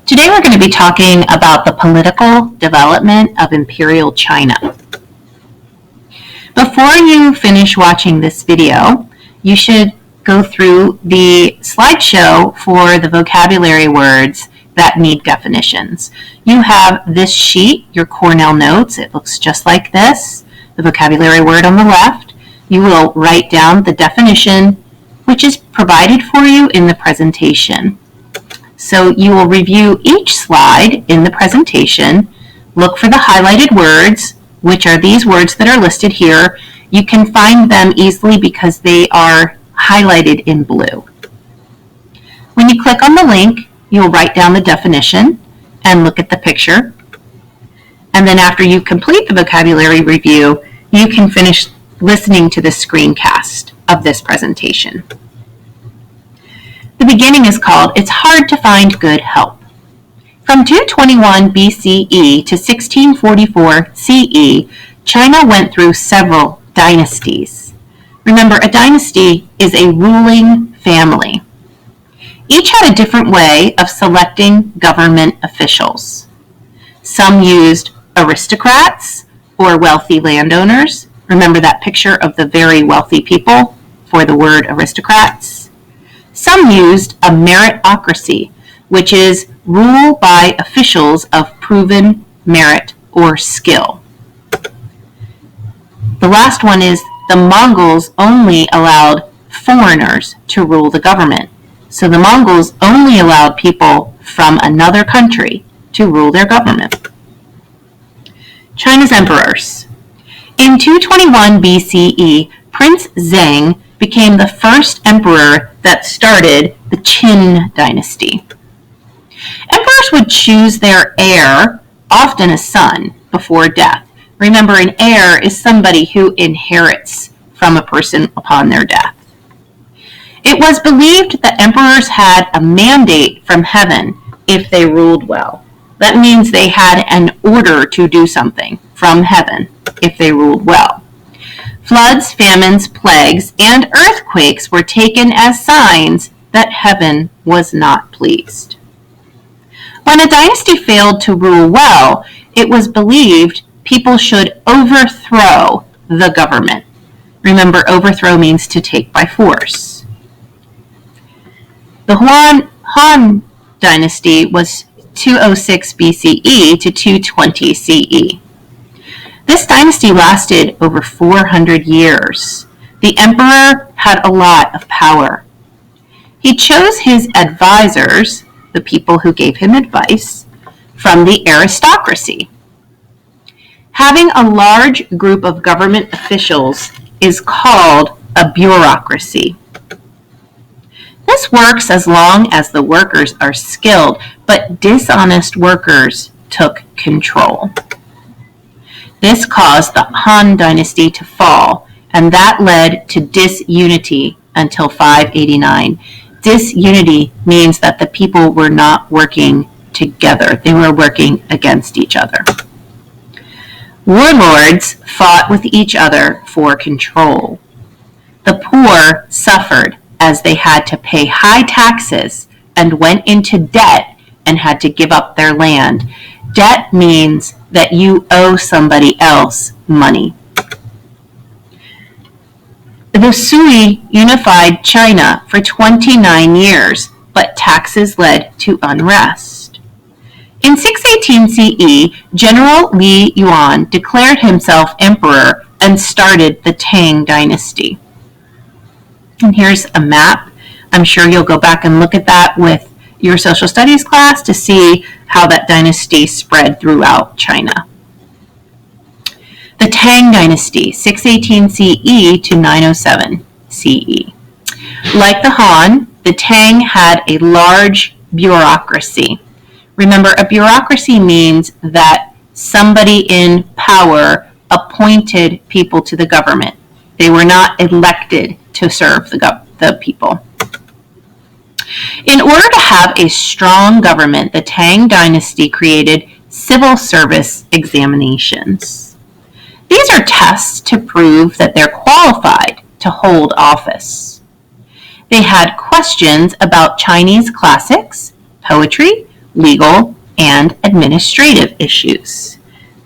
Today we're going to be talking about the political development of Imperial China. Before you finish watching this video, you should go through the slideshow for the vocabulary words that need definitions. You have this sheet, your Cornell notes. It looks just like this. The vocabulary word on the left. You will write down the definition, which is provided for you in the presentation. So you will review each slide in the presentation, look for the highlighted words, which are these words that are listed here. You can find them easily because they are highlighted in blue. When you click on the link, you'll write down the definition and look at the picture. And then after you complete the vocabulary review, you can finish listening to the screencast of this presentation. The beginning is called It's Hard to Find Good Help. From 221 BCE to 1644 CE, China went through several dynasties. Remember, a dynasty is a ruling family. Each had a different way of selecting government officials. Some used aristocrats or wealthy landowners. Remember that picture of the very wealthy people for the word aristocrats. Some used a meritocracy, which is rule by officials of proven merit or skill. The last one is the Mongols only allowed foreigners to rule the government. So the Mongols only allowed people from another country to rule their government. China's emperors. In 221 BCE, Prince Zheng became the first emperor that started the Qin dynasty. Emperors would choose their heir, often a son, before death. Remember, an heir is somebody who inherits from a person upon their death. It was believed that emperors had a mandate from heaven if they ruled well. That means they had an order to do something from heaven if they ruled well. Floods, famines, plagues, and earthquakes were taken as signs that heaven was not pleased. When a dynasty failed to rule well, it was believed people should overthrow the government. Remember, overthrow means to take by force. The Han dynasty was 206 BCE to 220 CE. This dynasty lasted over 400 years. The emperor had a lot of power. He chose his advisors, the people who gave him advice, from the aristocracy. Having a large group of government officials is called a bureaucracy. This works as long as the workers are skilled, but dishonest workers took control. This caused the Han dynasty to fall, and that led to disunity until 589. Disunity means that the people were not working together. They were working against each other. Warlords fought with each other for control. The poor suffered as they had to pay high taxes and went into debt and had to give up their land. Debt means that you owe somebody else money. The Sui unified China for 29 years, but taxes led to unrest. In 618 CE, General Li Yuan declared himself emperor and started the Tang dynasty. And here's a map. I'm sure you'll go back and look at that with your social studies class to see how that dynasty spread throughout China. The Tang dynasty, 618 CE to 907 CE. Like the Han, the Tang had a large bureaucracy. Remember, a bureaucracy means that somebody in power appointed people to the government. They were not elected to serve the people. In order to have a strong government, the Tang dynasty created civil service examinations. These are tests to prove that they're qualified to hold office. They had questions about Chinese classics, poetry, legal, and administrative issues.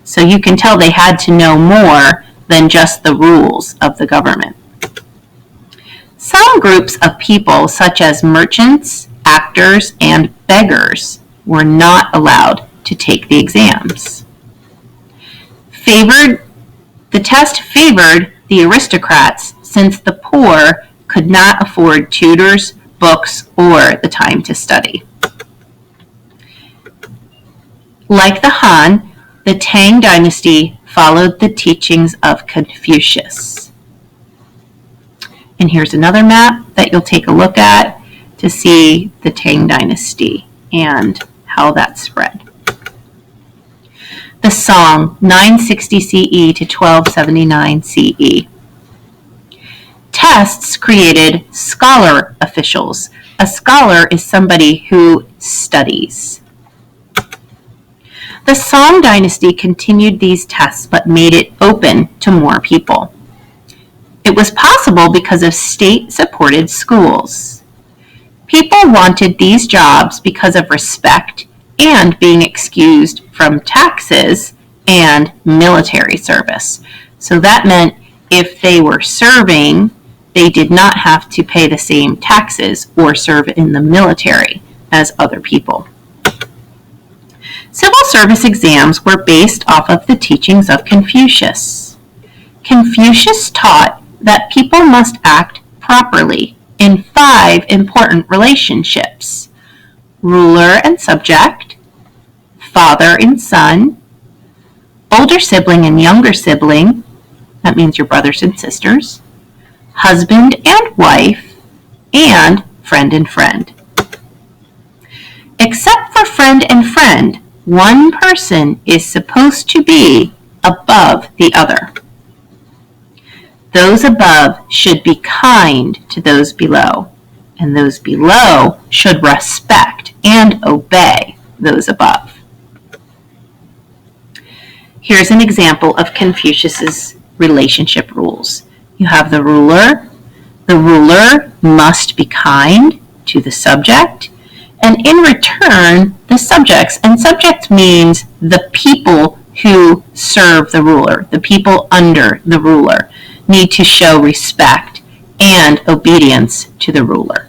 So you can tell they had to know more than just the rules of the government. Some groups of people, such as merchants, actors, and beggars, were not allowed to take the exams. The test favored the aristocrats since the poor could not afford tutors, books, or the time to study. Like the Han, the Tang dynasty followed the teachings of Confucius. And here's another map that you'll take a look at to see the Tang dynasty and how that spread. The Song, 960 CE to 1279 CE. Tests created scholar officials. A scholar is somebody who studies. The Song dynasty continued these tests but made it open to more people. It was possible because of state-supported schools. People wanted these jobs because of respect and being excused from taxes and military service. So that meant if they were serving, they did not have to pay the same taxes or serve in the military as other people. Civil service exams were based off of the teachings of Confucius. Confucius taught that people must act properly in 5 important relationships: ruler and subject, father and son, older sibling and younger sibling, that means your brothers and sisters, husband and wife, and friend and friend. Except for friend and friend, one person is supposed to be above the other. Those above should be kind to those below, and those below should respect and obey those above. Here's an example of Confucius's relationship rules. You have the ruler. The ruler must be kind to the subject, and in return, the subjects, and subject means the people who serve the ruler, the people under the ruler, need to show respect and obedience to the ruler.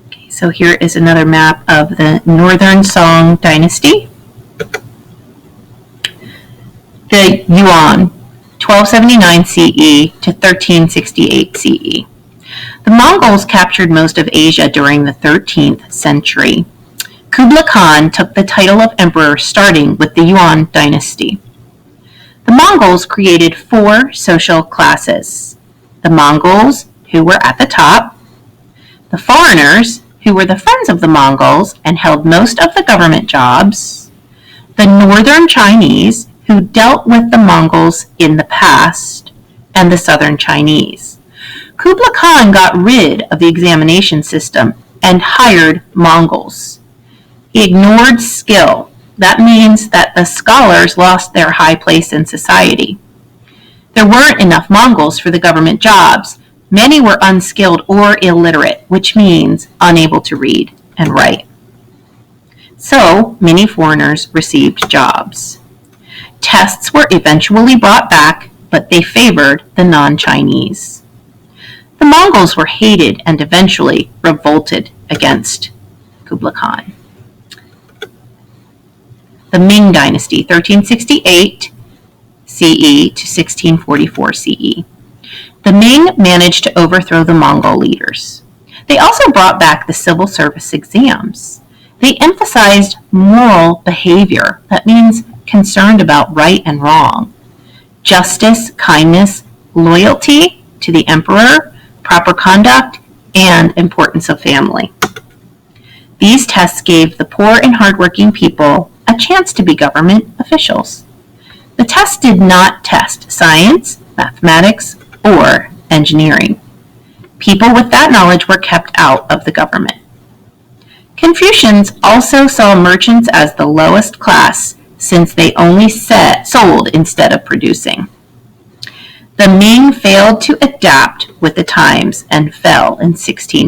Okay, so here is another map of the Northern Song dynasty. The Yuan, 1279 CE to 1368 CE. The Mongols captured most of Asia during the 13th century. Kublai Khan took the title of emperor starting with the Yuan dynasty. The Mongols created 4 social classes: the Mongols, who were at the top, the foreigners, who were the friends of the Mongols and held most of the government jobs, the Northern Chinese, who dealt with the Mongols in the past, and the Southern Chinese. Kublai Khan got rid of the examination system and hired Mongols. He ignored skill. That means that the scholars lost their high place in society. There weren't enough Mongols for the government jobs. Many were unskilled or illiterate, which means unable to read and write. So many foreigners received jobs. Tests were eventually brought back, but they favored the non-Chinese. The Mongols were hated and eventually revolted against Kublai Khan. The Ming Dynasty, 1368 CE to 1644 CE. The Ming managed to overthrow the Mongol leaders. They also brought back the civil service exams. They emphasized moral behavior, that means concerned about right and wrong, justice, kindness, loyalty to the emperor, proper conduct, and importance of family. These tests gave the poor and hardworking people a chance to be government officials. The tests did not test science, mathematics, or engineering. People with that knowledge were kept out of the government. Confucians also saw merchants as the lowest class since they only sold instead of producing. The Ming failed to adapt with the times and fell in 16